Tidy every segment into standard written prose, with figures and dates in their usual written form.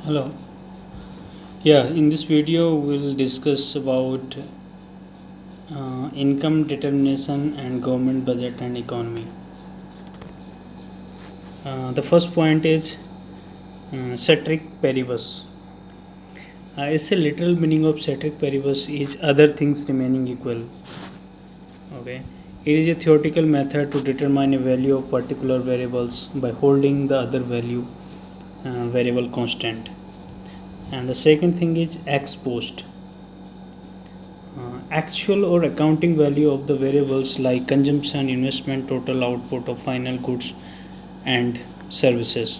Hello. Yeah, in this video we'll discuss about income determination and government budget and economy. The first point is ceteris paribus. It's a literal meaning of ceteris paribus is other things remaining equal. Okay, it is a theoretical method to determine a value of particular variables by holding the other variable constant. And the second thing is ex post. Actual or accounting value of the variables like consumption, investment, total output of final goods and services.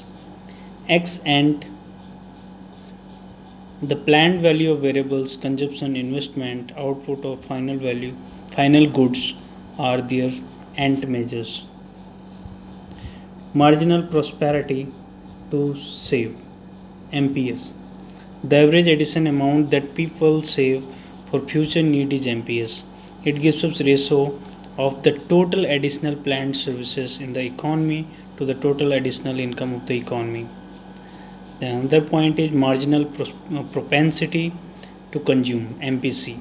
Ex ante, the planned value of variables consumption, investment, output of final goods are their ant measures. Marginal prosperity to save, MPS. The average addition amount that people save for future need is MPS. It gives us ratio of the total additional planned services in the economy to the total additional income of the economy. The another point is marginal propensity to consume, MPC.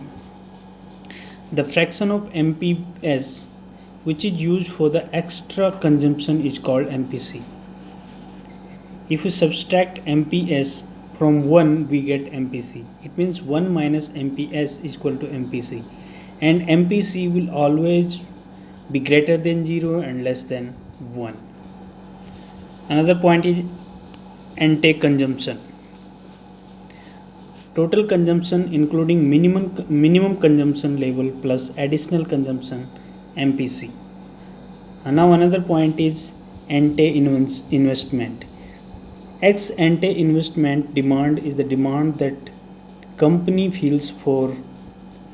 The fraction of MPS which is used for the extra consumption is called MPC. If we subtract MPS from 1 we get MPC. It means 1 minus MPS is equal to MPC, and MPC will always be greater than 0 and less than 1. Another point is ante consumption. Total consumption including minimum consumption level plus additional consumption, MPC. And now another point is ante investment. Ex ante investment demand is the demand that company feels for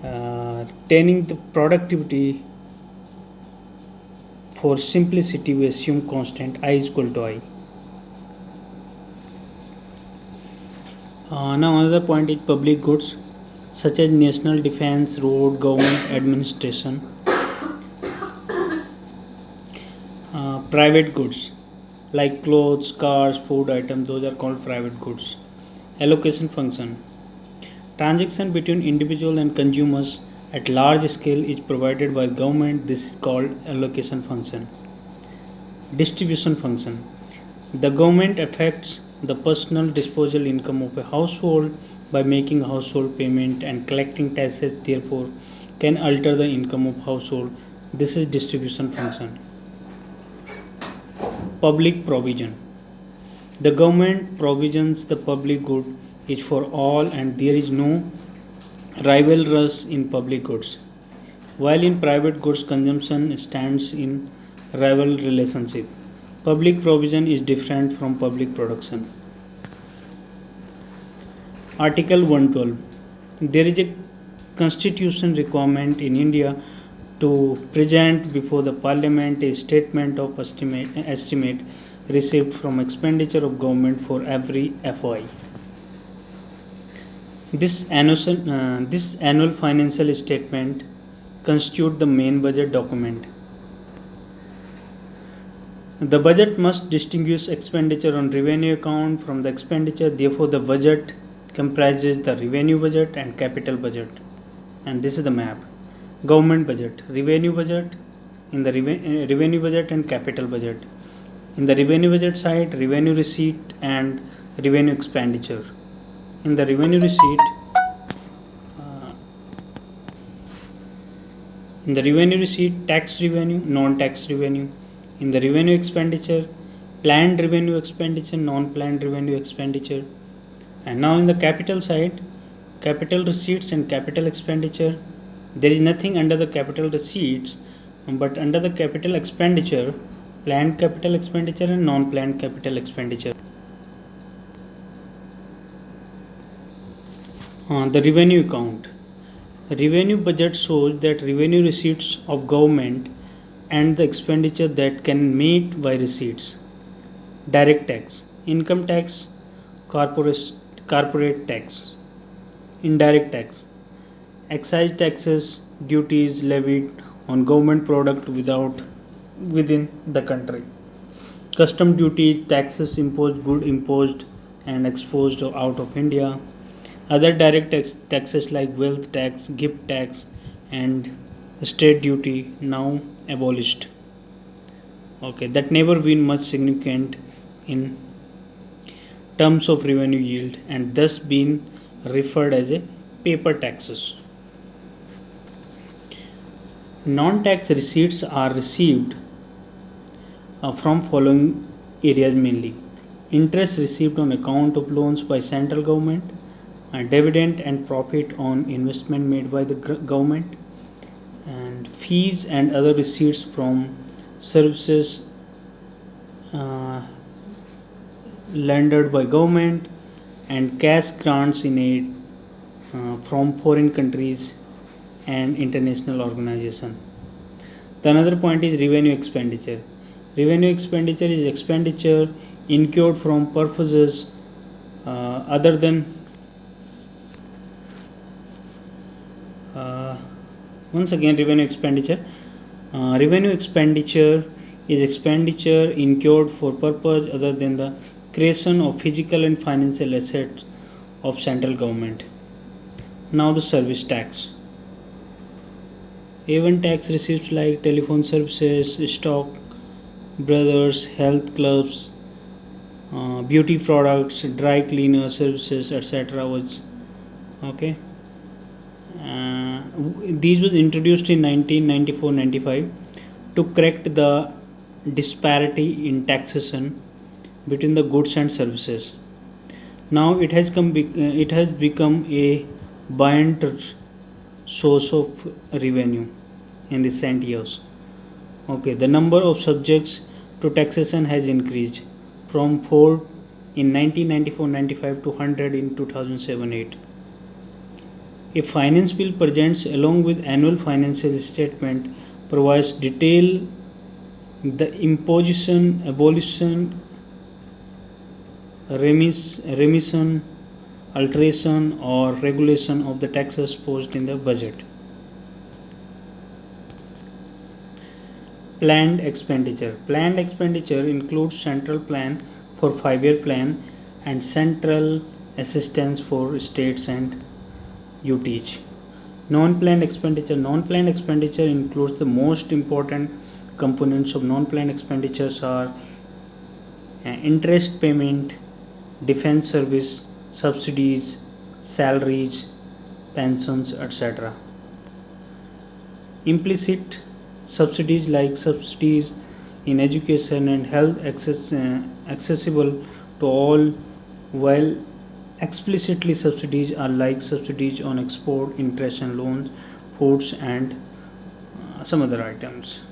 retaining the productivity. For simplicity we assume constant I is equal to I. Now another point is public goods such as national defense, road, government administration. Private goods like clothes, cars, food items, those are called private goods. Allocation function. Transaction between individual and consumers at large scale is provided by government. This is called allocation function. Distribution function. The government affects the personal disposable income of a household by making household payment and collecting taxes, therefore can alter the income of household. This is distribution function. Public provision. The government provisions the public good is for all and there is no rival rush in public goods, while in private goods consumption stands in rival relationship. Public provision is different from public production. Article 112. There is a constitution requirement in India to present before the parliament a statement of estimate received from expenditure of government for every FY. This annual financial statement constitutes the main budget document. The budget must distinguish expenditure on revenue account from the expenditure. Therefore, the budget comprises the revenue budget and capital budget. And this is the map. Government budget, revenue budget, in the revenue budget and capital budget. In the revenue budget side, revenue receipt and revenue expenditure. In the revenue receipt, tax revenue, non-tax revenue. In the revenue expenditure, planned revenue expenditure, non-planned revenue expenditure. And now in the capital side, capital receipts and capital expenditure. There is nothing under the capital receipts, but under the capital expenditure, planned capital expenditure and non-planned capital expenditure. The revenue account. Revenue budget shows that revenue receipts of government and the expenditure that can meet by receipts. Direct tax, income tax, corporate tax. Indirect tax, excise taxes, duties levied on government product within the country. Custom duty, taxes imposed and exposed out of India. Other direct taxes like wealth tax, gift tax, and state duty now abolished. Okay, that never been much significant in terms of revenue yield and thus been referred as a paper taxes. Non-tax receipts are received from following areas mainly: interest received on account of loans by central government, dividend and profit on investment made by the government, and fees and other receipts from services uh, rendered by government, and cash grants in aid from foreign countries and international organization. The another point is revenue expenditure. Revenue expenditure is expenditure incurred from purposes other than uh, once again revenue expenditure. Revenue expenditure is expenditure incurred for purpose other than the creation of physical and financial assets of central government. Now the service tax. Even tax receipts like telephone services, stock brothers, health clubs, beauty products, dry cleaner services, etc. was okay. These was introduced in 1994-95 to correct the disparity in taxation between the goods and services. Now it has become a buoyant source of revenue in recent years. Okay, the number of subjects to taxation has increased from 4 in 1994-95 to 100 in 2007-8. A finance bill presents along with annual financial statement provides detail the imposition, abolition, remission, alteration or regulation of the taxes posed in the budget. Planned expenditure. Planned expenditure includes central plan for 5-year plan and central assistance for states and UTs. Non-planned expenditure. Non-planned expenditure includes the most important components of non-planned expenditures are interest payment, defense service, subsidies, salaries, pensions, etc. Implicit subsidies like subsidies in education and health accessible to all, while explicitly subsidies are like subsidies on export, interest and loans, foods and some other items.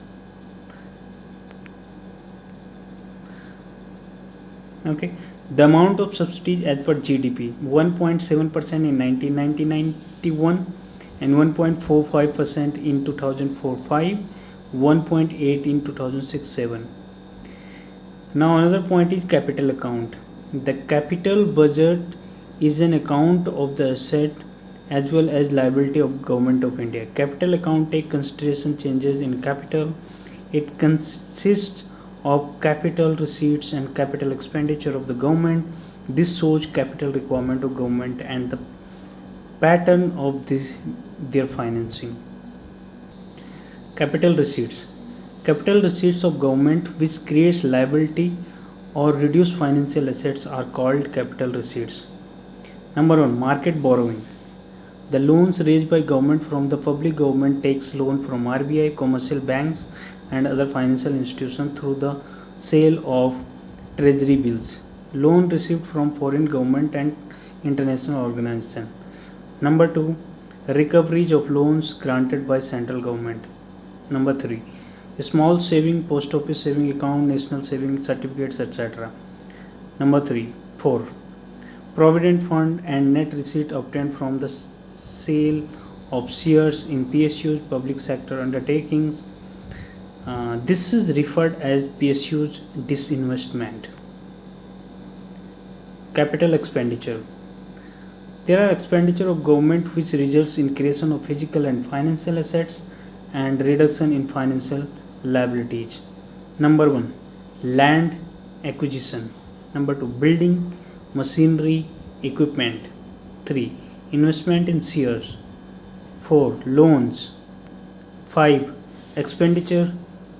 Okay, the amount of subsidies as per GDP 1.7% in 1990-91 and 1.45% in 2004-5, 1.8 in 2006-7. Now another point is capital account. The capital budget is an account of the asset as well as liability of Government of India. Capital account take consideration changes in capital. It consists of capital receipts and capital expenditure of the government. This shows capital requirement of government and the pattern of their financing. Capital receipts. Capital receipts of government which creates liability or reduce financial assets are called capital receipts. Number 1, market borrowing. The loans raised by government from the public. Government takes loan from RBI, commercial banks and other financial institutions through the sale of treasury bills. Loan received from foreign government and international organization. Number 2, recoveries of loans granted by central government. Number 3, small saving, post office saving account, national saving certificates, etc. Number 4, provident fund and net receipt obtained from the sale of shares in PSUs, public sector undertakings. This is referred as PSUs disinvestment. Capital expenditure. There are expenditure of government which results in creation of physical and financial assets and reduction in financial liabilities. Number 1, land acquisition. Number 2, building machinery, equipment. 3. Investment in shares. 4. Loans. 5. Expenditure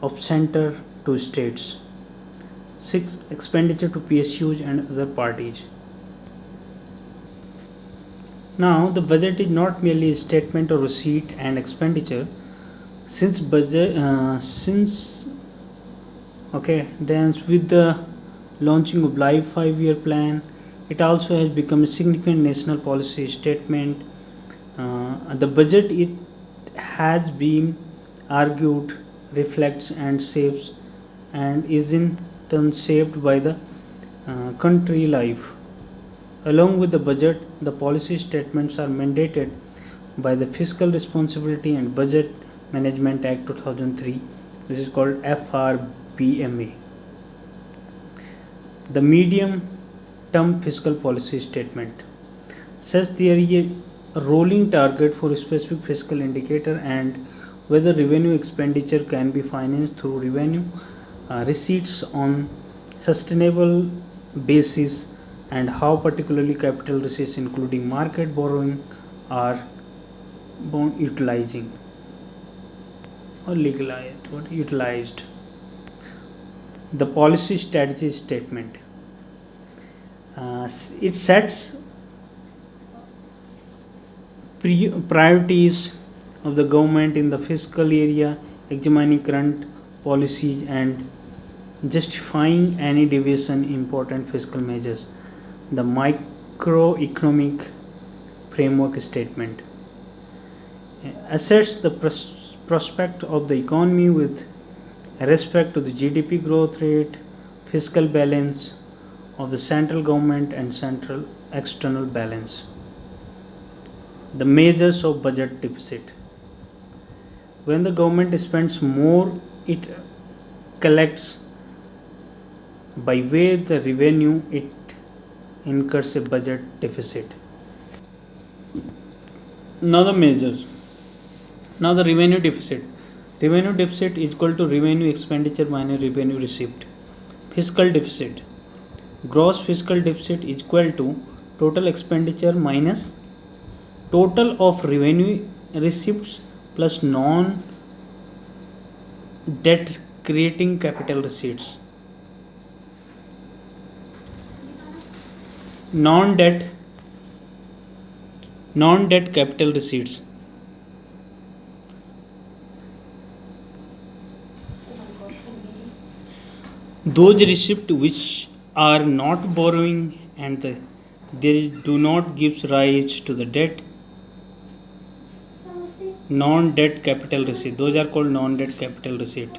of center to states. 6. Expenditure to PSUs and other parties. Now, the budget is not merely a statement of receipt and expenditure. Since with the launching of Live 5-year plan, it also has become a significant national policy statement. The budget, it has been argued, reflects and shapes and is in turn shaped by the country life. Along with the budget, the policy statements are mandated by the Fiscal Responsibility and Budget Management Act 2003, which is called FRBMA. The medium term fiscal policy statement says there is a rolling target for a specific fiscal indicator and whether revenue expenditure can be financed through revenue receipts on sustainable basis, and how particularly capital receipts including market borrowing are utilizing or utilized. The policy strategy statement, it sets priorities of the government in the fiscal area, examining current policies and justifying any deviation in important fiscal measures. The microeconomic framework statement assess the prospect of the economy with respect to the GDP growth rate, fiscal balance of the central government and central external balance. The measures of budget deficit. When the government spends more, it collects by way the revenue, it incurs a budget deficit. Now the measures. Now the revenue deficit. Revenue deficit is equal to revenue expenditure minus revenue received. Fiscal deficit. Gross fiscal deficit is equal to total expenditure minus total of revenue receipts plus non debt creating capital receipts. Non-debt capital receipts. Those receipts which are not borrowing and they do not give rise to the debt. Non-debt capital receipt. Those are called non-debt capital receipt.